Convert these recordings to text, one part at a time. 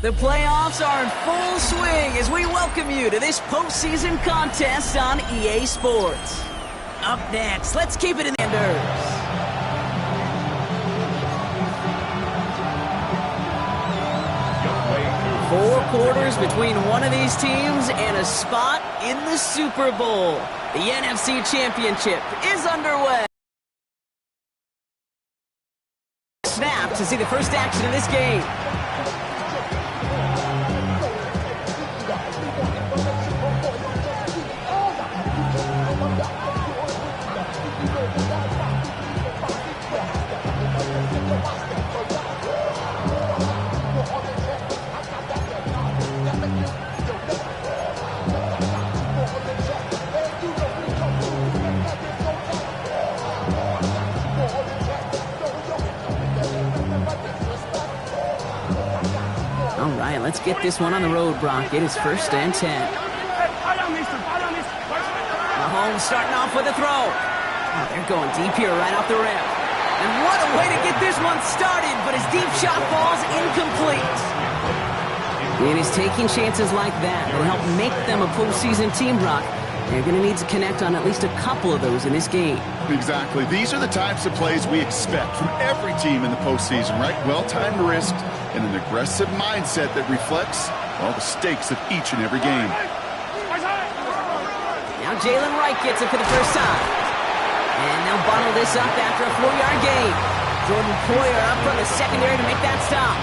The playoffs are in full swing as we welcome you to this postseason contest on EA Sports. Up next, let's keep it in the Anders. 4 quarters between one of these teams and a spot in the Super Bowl. The NFC Championship is underway. Snap to see the first action of this game. All right, let's get this one on the road, Brock. It is 1st and 10. Mahomes starting off with a throw. Oh, they're going deep here right off the rip. And what a way to get this one started, but his deep shot falls incomplete. And he's taking chances like that will help make them a postseason team, Brock. They're going to need to connect on at least a couple of those in this game. Exactly. These are the types of plays we expect from every team in the postseason, right? Well-timed risks and an aggressive mindset that reflects all the stakes of each and every game. Now Jalen Wright gets it for the first time. And they'll bottle this up after a 4-yard gain. Jordan Poyer up from the secondary to make that stop.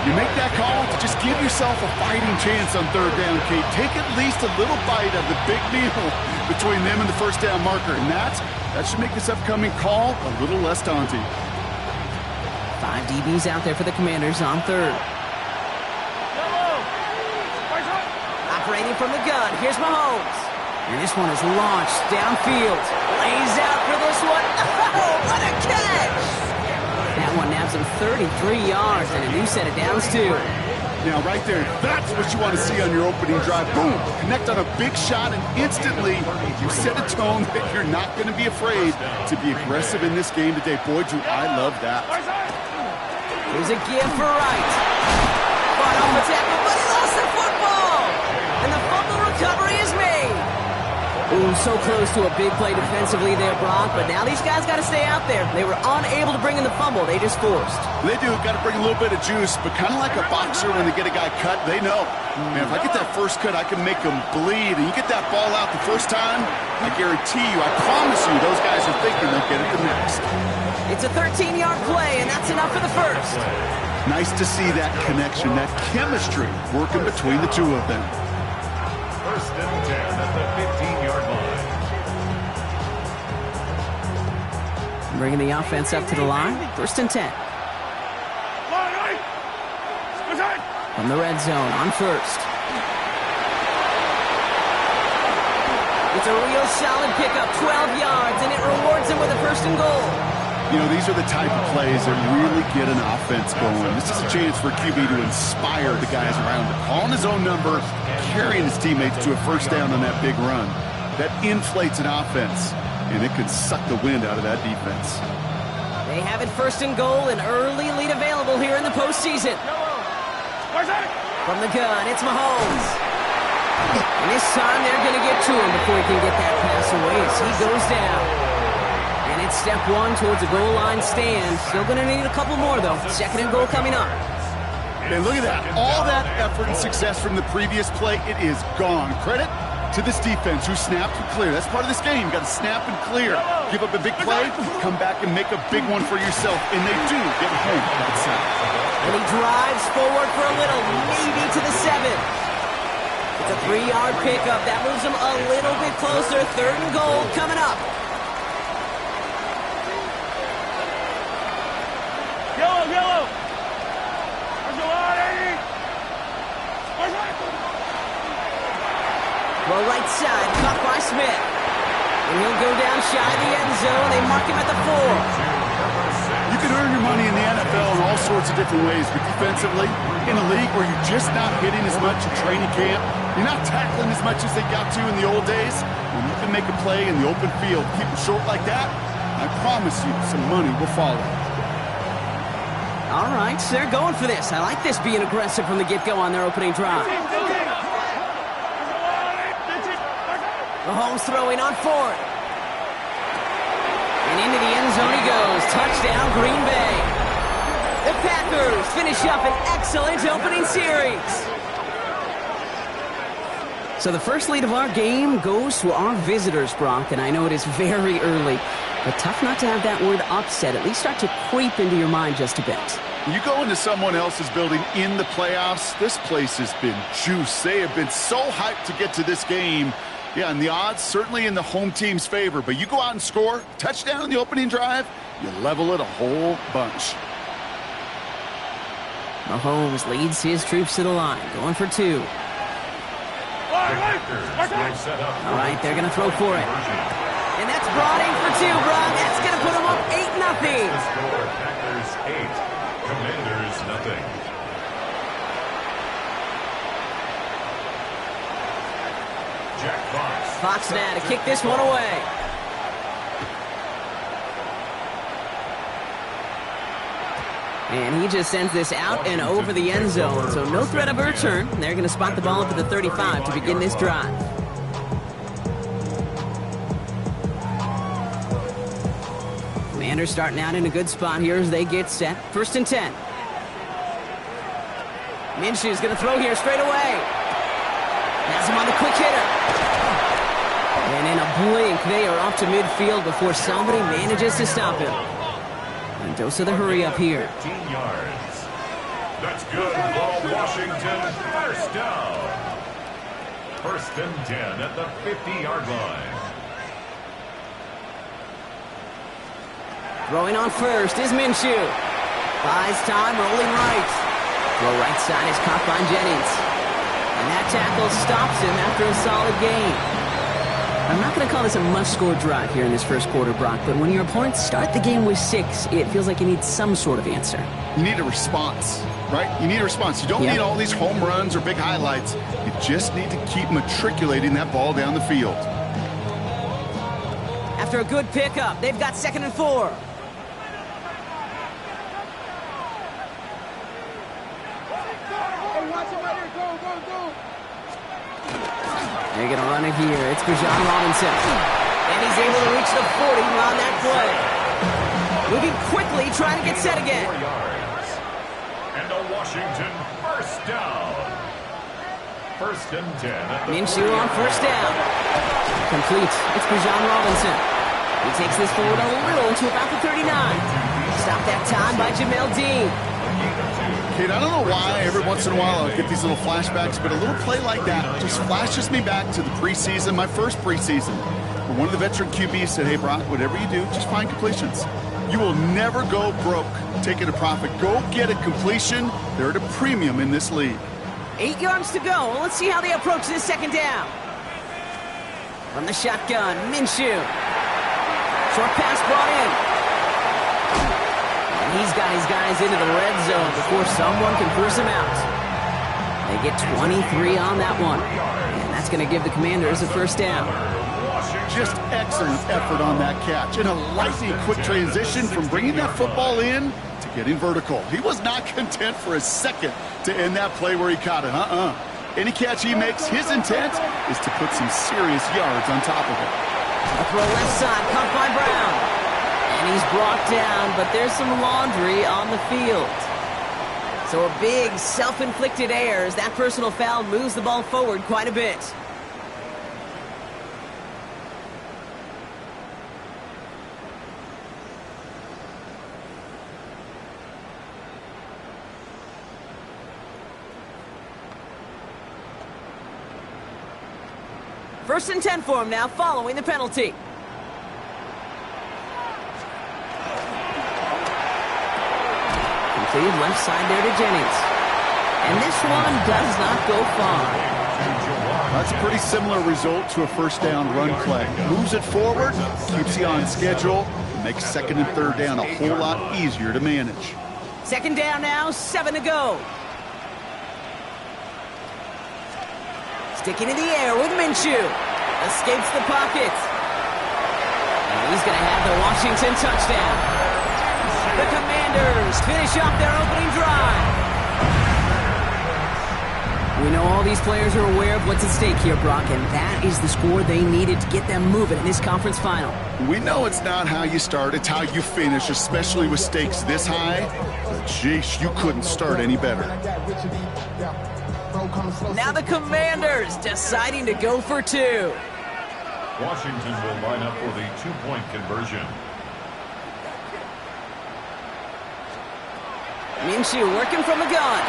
You make that call to just give yourself a fighting chance on 3rd down, Kate. Take at least a little bite of the big meal between them and the 1st down marker. And that should make this upcoming call a little less daunting. 5 DBs out there for the Commanders on 3rd. Operating from the gun, here's Mahomes. And this one is launched downfield. Lays out for this one. Oh, what a catch! That one nabs him 33 yards and a new set of downs, too. Now, right there, that's what you want to see on your opening drive. Boom! Connect on a big shot, and instantly you set a tone that you're not going to be afraid to be aggressive in this game today. Boy, do I love that. Here's a give for Wright. Fought off the tackle, but he lost the football! And the fumble recovery is made. Ooh, so close to a big play defensively there, Brock, but now these guys got to stay out there. They were unable to bring in the fumble. They just forced. They do. Got to bring a little bit of juice, but kind of like a boxer when they get a guy cut, they know. Man, if I get that first cut, I can make them bleed. And you get that ball out the first time, I guarantee you, I promise you, those guys are thinking they'll get it the next. It's a 13-yard play, and that's enough for the first. Nice to see that connection, that chemistry working between the two of them. 1st and 10 at the 15-yard line. Bringing the offense up to the line. 1st and 10. From the red zone on 1st. It's a real solid pickup, 12 yards, and it rewards him with a 1st and goal. You know, these are the type of plays that really get an offense going. This is a chance for QB to inspire the guys around him. Calling his own number, carrying his teammates to a 1st down on that big run. That inflates an offense, and it can suck the wind out of that defense. They have it 1st and goal, an early lead available here in the postseason. From the gun, it's Mahomes. And this time they're going to get to him before he can get that pass away as he goes down. And it's step 1 towards a goal line stand. Still going to need a couple more, though. 2nd and goal coming up. And look at that. All that effort and success from the previous play, it is gone. Credit to this defense who snapped and clear. That's part of this game. You got to snap and clear. Give up a big play, come back and make a big one for yourself. And they do get home that side. And he drives forward for a little, maybe to the 7. It's a 3-yard pickup. That moves him a little bit closer. 3rd and goal coming up. Yellow! Well, right side, caught by Smith. And he'll go down shy of the end zone. They mark him at the 4. You can earn your money in the NFL in all sorts of different ways, but defensively, in a league where you're just not hitting as much in training camp, you're not tackling as much as they got to in the old days, when you can make a play in the open field, keep it short like that, I promise you some money will follow. All right, so they're going for this. I like this being aggressive from the get-go on their opening drive. Mahomes throwing on fourth. And into the end zone he goes. Touchdown, Green Bay. The Packers finish up an excellent opening series. So the first lead of our game goes to our visitors, Brock, and I know it is very early, but tough not to have that word upset at least start to creep into your mind just a bit. You go into someone else's building in the playoffs, this place has been juiced. They have been so hyped to get to this game. Yeah, and the odds certainly in the home team's favor, but you go out and score, touchdown in the opening drive, you level it a whole bunch. Mahomes leads his troops to the line, going for two. All right, they're going to throw for it. And that's brought in for two, Brock. That's going to put them up 8-0. The score, Packers 8, Commanders nothing. Jack Fox. Fox now to kick this one away. And he just sends this out and over the end zone. So no threat of a return. They're going to spot the ball up at the 35 to begin this drive. Commanders starting out in a good spot here as they get set. 1st and 10. Minshew's going to throw here straight away. Has him on the quick hitter. And in a blink, they are up to midfield before somebody manages to stop him. And dose of the hurry up here. 15 yards. That's good for Washington. First down. 1st and 10 at the 50-yard line. Throwing on first is Minshew. Buys time, rolling right. Throw right side is caught by Jennings. And that tackle stops him after a solid gain. I'm not going to call this a must-score drive here in this first quarter, Brock, but when your opponents start the game with 6, it feels like you need some sort of answer. You need a response, right? You need a response. You don't need all these home runs or big highlights. You just need to keep matriculating that ball down the field. After a good pickup, they've got 2nd and 4. They're going to run it here. It's Bijan Robinson. And he's able to reach the 40 on that play. Moving quickly, trying to get set again. 4 yards. And a Washington first down. 1st and 10. Minshew on first down. Complete. It's Bijan Robinson. He takes this forward a little to about the 39. Stop that time by Jamel Dean. Kid, I don't know why every once in a while I'll get these little flashbacks, but a little play like that just flashes me back to the preseason, my first preseason. Where one of the veteran QBs said, hey, Brock, whatever you do, just find completions. You will never go broke taking a profit. Go get a completion. They're at a premium in this league. 8 yards to go. Let's see how they approach this 2nd down. From the shotgun, Minshew. Short pass brought in. And he's got his guys into the red zone before someone can force him out. They get 23 on that one. And that's going to give the Commanders a 1st down. Just excellent effort on that catch. And a lightning quick transition from bringing that football in to getting vertical. He was not content for a second to end that play where he caught it. Any catch he makes, his intent is to put some serious yards on top of it. A throw left side, caught by Brown. And he's brought down, but there's some laundry on the field. So a big self-inflicted error as that personal foul moves the ball forward quite a bit. First and 10 for him now, following the penalty. Completed left side there to Jennings. And this one does not go far. That's a pretty similar result to a 1st down run play. Moves it forward, keeps you on schedule, makes 2nd and 3rd down a whole lot easier to manage. 2nd down now, 7 to go. Sticking in the air with Minshew. Escapes the pocket. And he's going to have the Washington touchdown. The Commanders finish off their opening drive. We know all these players are aware of what's at stake here, Brock, and that is the score they needed to get them moving in this conference final. We know it's not how you start, it's how you finish, especially with stakes this high. Jeez, you couldn't start any better. Now the Commanders deciding to go for two. Washington will line up for the two-point conversion. Minshew working from the gun.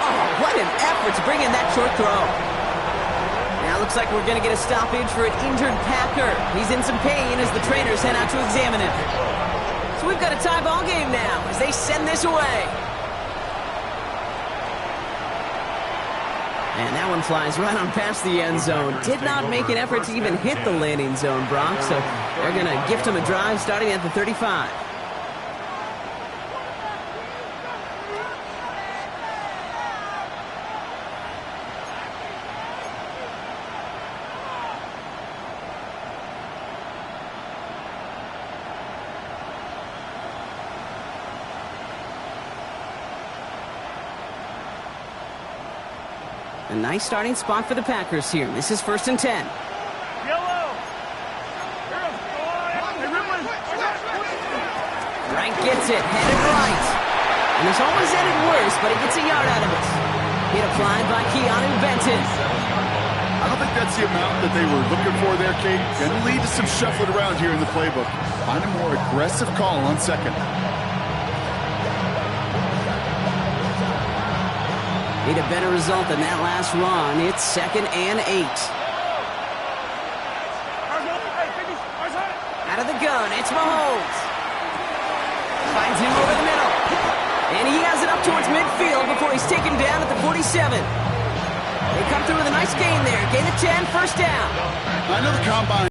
Oh, what an effort to bring in that short throw. Now looks like we're going to get a stoppage for an injured Packer. He's in some pain as the trainers head out to examine him. So we've got a tie ball game now as they send this away. And that one flies right on past the end zone. Did not make an effort to even hit the landing zone, Brock. So they're going to gift him a drive starting at the 35. A nice starting spot for the Packers here. This is 1st and 10. Frank gets it, headed right. And this always ended worse, but he gets a yard out of it. Hit applied by Keanu Benton. I don't think that's the amount that they were looking for there, Kate. Going to lead to some shuffling around here in the playbook. Find a more aggressive call on second. Need a better result than that last run. It's 2nd and 8. Out of the gun, it's Mahomes. Finds him over the middle. And he has it up towards midfield before he's taken down at the 47. They come through with a nice gain there. Gain of 10, first down. I know the combine